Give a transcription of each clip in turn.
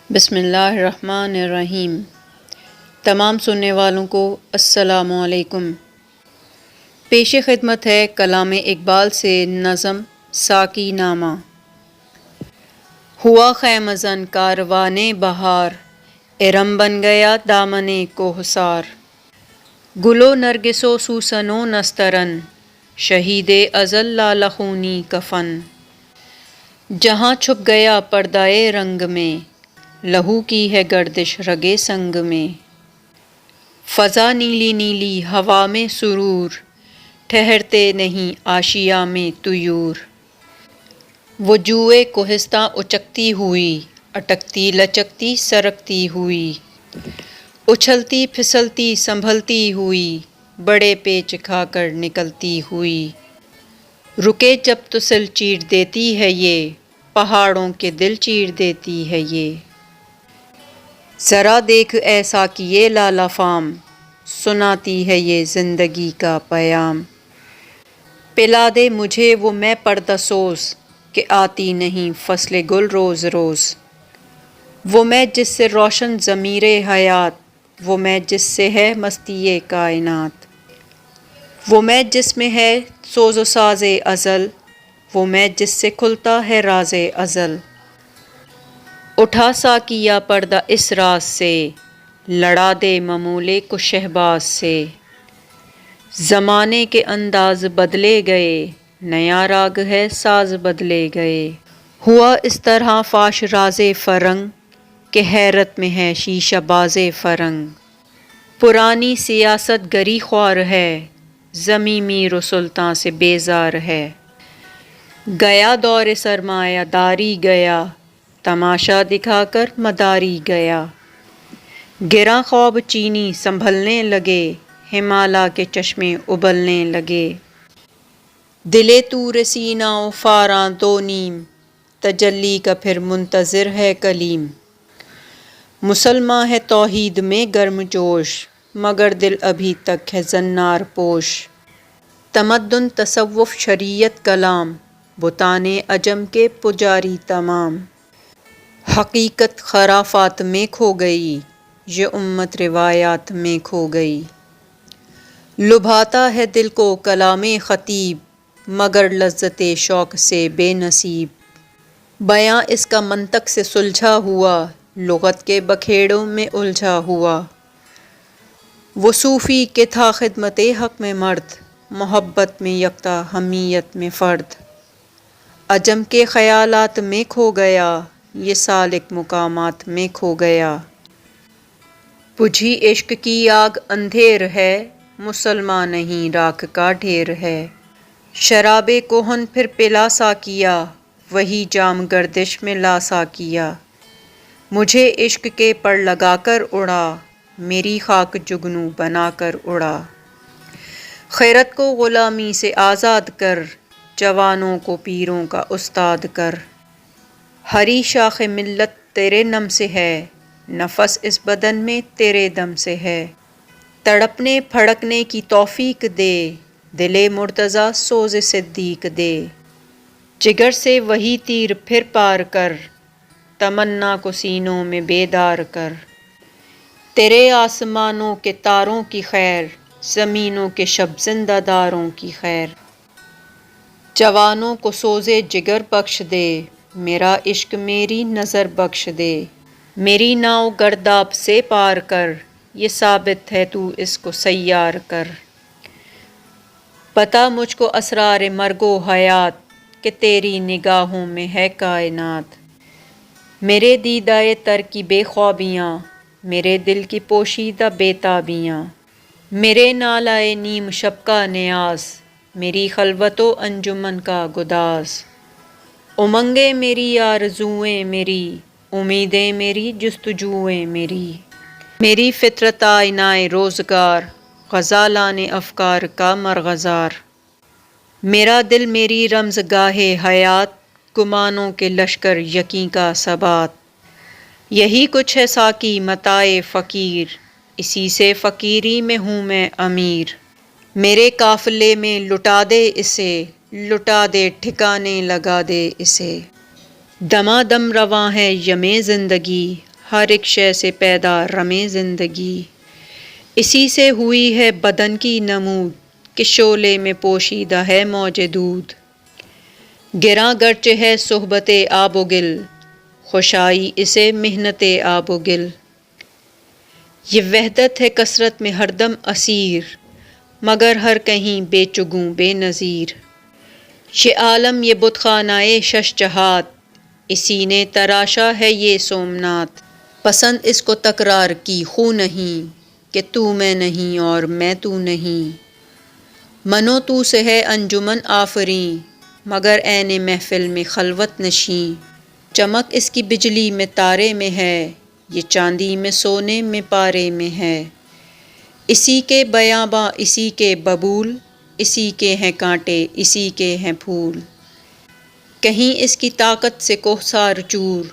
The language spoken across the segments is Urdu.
بسم اللہ الرحمن الرحیم۔ تمام سننے والوں کو السلام علیکم۔ پیش خدمت ہے کلام اقبال سے نظم ساقی نامہ۔ ہوا خیمہ زن کاروان بہار، ارم بن گیا دامن کوہسار۔ گل و نرگس و سوسن و نسترن، شہید ازل لالہ خونی کفن۔ جہاں چھپ گیا پردۂ رنگ میں، لہو کی ہے گردش رگے سنگ میں۔ فضا نیلی نیلی ہوا میں سرور، ٹھہرتے نہیں آشیا میں طیور۔ وہ جوئے کوہستاں اچکتی ہوئی، اٹکتی لچکتی سرکتی ہوئی۔ اچھلتی پھسلتی سنبھلتی ہوئی، بڑے پیچ کھا کر نکلتی ہوئی۔ رکے جب تو سل چیر دیتی ہے یہ، پہاڑوں کے دل چیر دیتی ہے یہ۔ ذرا دیکھ اے ساقیِ لالہ فام، سناتی ہے یہ زندگی کا پیام۔ پلا دے مجھے وہ میں پردہ سوز، کہ آتی نہیں فصل گل روز روز۔ وہ میں جس سے روشن ضمیر حیات، وہ میں جس سے ہے مستی کائنات۔ وہ میں جس میں ہے سوز و ساز ازل، وہ میں جس سے کھلتا ہے راز ازل۔ اٹھا ساقیہ پردہ اس راز سے، لڑا دے ممولے کو شہباز سے۔ زمانے کے انداز بدلے گئے، نیا راگ ہے ساز بدلے گئے۔ ہوا اس طرح فاش راز فرنگ، کہ حیرت میں ہے شیشہ باز فرنگ۔ پرانی سیاست گری خوار ہے، زمیں میر و سلطاں سے بیزار ہے۔ گیا دور سرمایہ داری گیا، تماشا دکھا کر مداری گیا۔ گراں خواب چینی سنبھلنے لگے، ہمالیہ کے چشمے ابلنے لگے۔ دل طور سینا و فاراں دو نیم، تجلی کا پھر منتظر ہے کلیم۔ مسلماں ہے توحید میں گرم جوش، مگر دل ابھی تک ہے زنار پوش۔ تمدن تصوف شریعت کلام، بتان عجم کے پجاری تمام۔ حقیقت خرافات میں کھو گئی، یہ امت روایات میں کھو گئی۔ لبھاتا ہے دل کو کلام خطیب، مگر لذت شوق سے بے نصیب۔ بیاں اس کا منطق سے سلجھا ہوا، لغت کے بکھیڑوں میں الجھا ہوا۔ وہ صوفی کہ تھا خدمت حق میں مرد، محبت میں یکتا حمیت میں فرد۔ عجم کے خیالات میں کھو گیا، یہ سالک مقامات میں کھو گیا۔ بجھی عشق کی آگ اندھیر ہے، مسلمان نہیں راکھ کا ڈھیر ہے۔ شراب کہن پھر پلا ساقیہ، وہی جام گردش میں لا ساقیہ۔ مجھے عشق کے پر لگا کر اڑا، میری خاک جگنو بنا کر اڑا۔ خیرت کو غلامی سے آزاد کر، جوانوں کو پیروں کا استاد کر۔ ہری شاخ ملت تیرے نم سے ہے، نفس اس بدن میں تیرے دم سے ہے۔ تڑپنے پھڑکنے کی توفیق دے، دل مرتضیٰ سوز صدیق دے۔ جگر سے وہی تیر پھر پار کر، تمنا کو سینوں میں بیدار کر۔ تیرے آسمانوں کے تاروں کی خیر، زمینوں کے شب زندہ داروں کی خیر۔ جوانوں کو سوز جگر بخش دے، میرا عشق میری نظر بخش دے۔ میری ناؤ گرداب سے پار کر، یہ ثابت ہے تو اس کو سیار کر۔ بتا مجھ کو اسرار مرگ و حیات، کہ تیری نگاہوں میں ہے کائنات۔ میرے دیدۂ تر کی بے خوابیاں، میرے دل کی پوشیدہ بے تابیاں۔ میرے نالۂ نیم شب کا نیاز، میری خلوت و انجمن کا گداز۔ امنگیں میری آرزوئیں میری، امیدیں میری جستجوئیں میری۔ میری فطرت آئینۂ روزگار، غزالان افکار کا مرغزار۔ میرا دل میری رمز گاہ حیات، گمانوں کے لشکر یقین کا ثبات۔ یہی کچھ ہے ساقی متاع فقیر، اسی سے فقیری میں ہوں میں امیر۔ میرے قافلے میں لٹا دے اسے، لٹا دے ٹھکانے لگا دے اسے۔ دمادم رواں ہے یم زندگی، ہر ایک شے سے پیدا رمے زندگی، اسی سے ہوئی ہے بدن کی نمود کہ شعلے میں پوشیدہ ہے موج دود۔ گراں گرچہ ہے صحبت آب و گل، خوشائی اسے محنت آب و گل۔ یہ وحدت ہے کثرت میں ہر دم اسیر، مگر ہر کہیں بے چگوں بے نظیر۔ یہ عالم یہ بت خانہ شش جہات، اسی نے تراشا ہے یہ سومنات۔ پسند اس کو تکرار کی خو نہیں، کہ تو میں نہیں اور میں تو نہیں۔ منو تو سے ہے انجمن آفریں، مگر عین محفل میں خلوت نشیں۔ چمک اس کی بجلی میں تارے میں ہے، یہ چاندی میں سونے میں پارے میں ہے۔ اسی کے بیاباں اسی کے ببول، اسی کے ہیں کانٹے اسی کے ہیں پھول۔ کہیں اس کی طاقت سے کوہسار چور،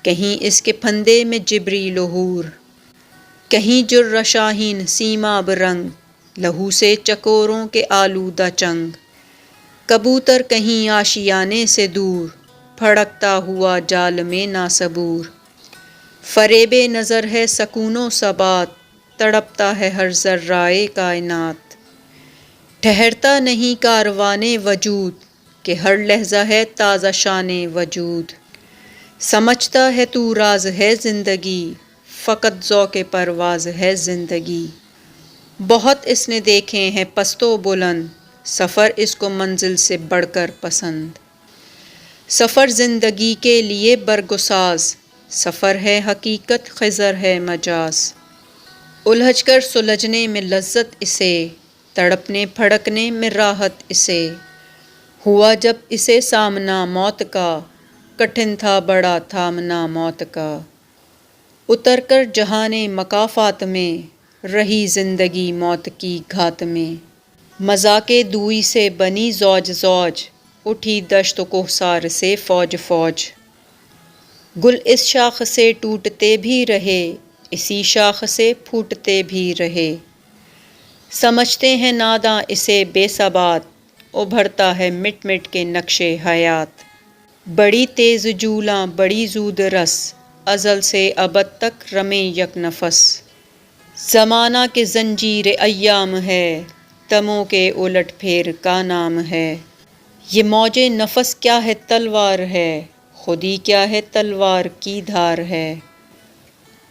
کہیں اس کے پھندے میں جبریل و حور۔ کہیں جرہ شاہین سیماب رنگ، لہو سے چکوروں کے آلودہ چنگ۔ کبوتر کہیں آشیانے سے دور، پھڑکتا ہوا جال میں ناصبور۔ فریب نظر ہے سکون و ثبات، تڑپتا ہے ہر ذرۂ کائنات۔ ٹھہرتا نہیں کاروان وجود، کہ ہر لحظہ ہے تازہ شان وجود۔ سمجھتا ہے تو راز ہے زندگی، فقط ذوق پرواز ہے زندگی۔ بہت اس نے دیکھے ہیں پست و بلند، سفر اس کو منزل سے بڑھ کر پسند۔ سفر زندگی کے لیے برگ و ساز، سفر ہے حقیقت خضر ہے مجاز۔ الجھ کر سلجھنے میں لذت اسے، تڑپنے پھڑکنے میں راحت اسے۔ ہوا جب اسے سامنا موت کا، کٹھن تھا بڑا تھامنا موت کا۔ اتر کر جہان مکافات میں، رہی زندگی موت کی گھات میں۔ مذاق دوئی سے بنی زوج زوج، اٹھی دشت و کوہسار سے فوج فوج۔ گل اس شاخ سے ٹوٹتے بھی رہے، اسی شاخ سے پھوٹتے بھی رہے۔ سمجھتے ہیں ناداں اسے بے ثبات، ابھرتا ہے مٹ مٹ کے نقش حیات۔ بڑی تیز جولاں بڑی زود رس، ازل سے ابد تک رمے یک نفس۔ زمانہ کے زنجیر ایام ہے، دموں کے الٹ پھیر کا نام ہے۔ یہ موج نفس کیا ہے تلوار ہے، خودی کیا ہے تلوار کی دھار ہے۔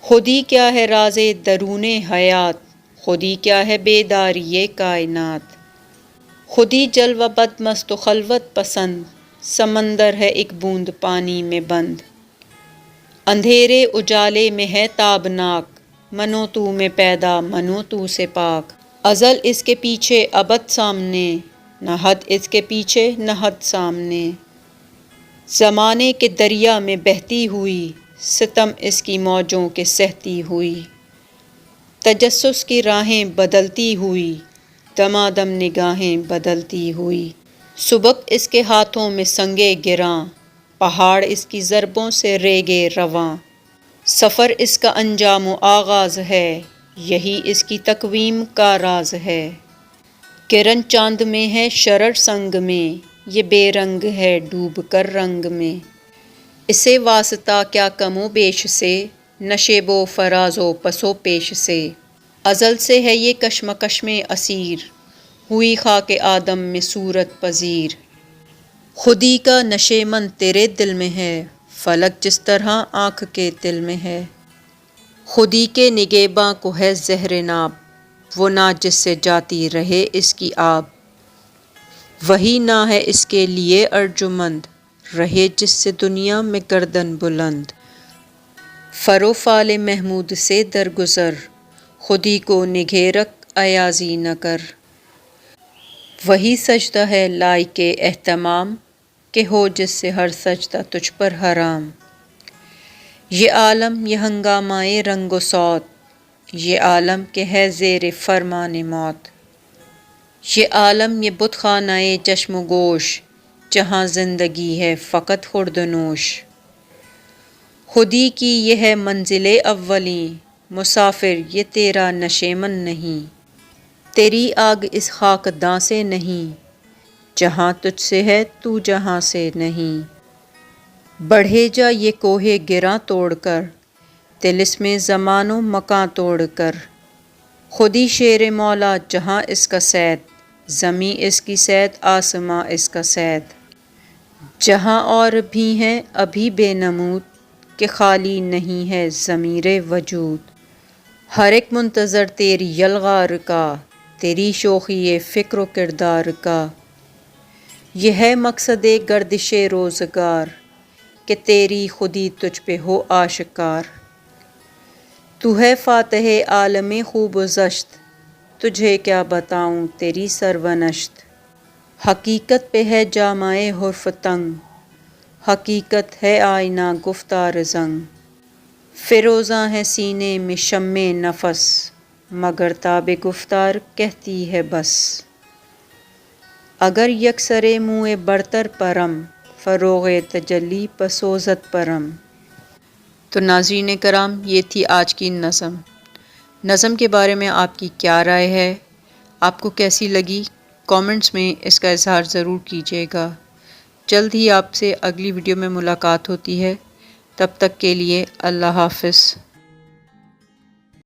خودی کیا ہے راز درون حیات، خودی کیا ہے بیداری کائنات۔ خودی جلوہ بد مست و خلوت پسند، سمندر ہے ایک بوند پانی میں بند۔ اندھیرے اجالے میں ہے تابناک، منو تو میں پیدا منو تو سے پاک۔ ازل اس کے پیچھے ابد سامنے، نہ حد اس کے پیچھے نہ حد سامنے۔ زمانے کے دریا میں بہتی ہوئی، ستم اس کی موجوں کے سہتی ہوئی۔ تجسس کی راہیں بدلتی ہوئی، دمادم نگاہیں بدلتی ہوئی۔ سبک اس کے ہاتھوں میں سنگے گراں، پہاڑ اس کی ضربوں سے ریگے رواں۔ سفر اس کا انجام و آغاز ہے، یہی اس کی تقویم کا راز ہے۔ کرن چاند میں ہے شرر سنگ میں، یہ بے رنگ ہے ڈوب کر رنگ میں۔ اسے واسطہ کیا کم و بیش سے، نشیب و فراز و پس و پیش سے۔ ازل سے ہے یہ کشمکش میں اسیر، ہوئی خاک آدم میں صورت پذیر۔ خودی کا نشیمن تیرے دل میں ہے، فلک جس طرح آنکھ کے دل میں ہے۔ خودی کے نگہباں کو ہے زہر ناب، وہ نا جس سے جاتی رہے اس کی آب۔ وہی نا ہے اس کے لیے ارجمند، رہے جس سے دنیا میں گردن بلند۔ فرو فال محمود سے درگزر، خودی کو نگہ رکھ ایازی نہ کر۔ وہی سجدہ ہے لائق اہتمام، کہ ہو جس سے ہر سجدہ تجھ پر حرام۔ یہ عالم یہ ہنگامہ رنگ و صوت، یہ عالم کہ ہے زیر فرمان موت۔ یہ عالم یہ بت خانہ چشم و گوش، جہاں زندگی ہے فقط خورد و نوش۔ خودی کی یہ ہے منزل اولیں، مسافر یہ تیرا نشیمن نہیں۔ تیری آگ اس خاک داں سے نہیں، جہاں تجھ سے ہے تو جہاں سے نہیں۔ بڑھے جا یہ کوہ گراں توڑ کر، طلسم زمان و مکاں توڑ کر، خودی شیر مولا جہاں اس کا صید، زمیں اس کی صید آسماں اس کا صید، جہاں اور بھی ہیں ابھی بے نمود کہ خالی نہیں ہے ضمیر وجود، ہر ایک منتظر تیری یلغار کا، تیری شوخی فکر و کردار کا، یہ ہے مقصد گردش روزگار کہ تیری خودی تجھ پہ ہو آشکار، تو ہے فاتح عالم خوب و زشت، تجھے کیا بتاؤں تیری سرونشت، حقیقت پہ ہے جامع حرف تنگ، حقیقت ہے آئینہ گفتار زنگ، فروزاں ہے سینے میں شمع نفس، مگر تاب گفتار کہتی ہے بس، اگر یکسر منہ برتر پرم، فروغ تجلی پسوزت پرم۔ تو ناظرین کرام، یہ تھی آج کی نظم کے بارے میں آپ کی کیا رائے ہے؟ آپ کو کیسی لگی؟ کامنٹس میں اس کا اظہار ضرور کیجیے گا۔ جلد ہی آپ سے اگلی ویڈیو میں ملاقات ہوتی ہے، تب تک کے لیے اللہ حافظ۔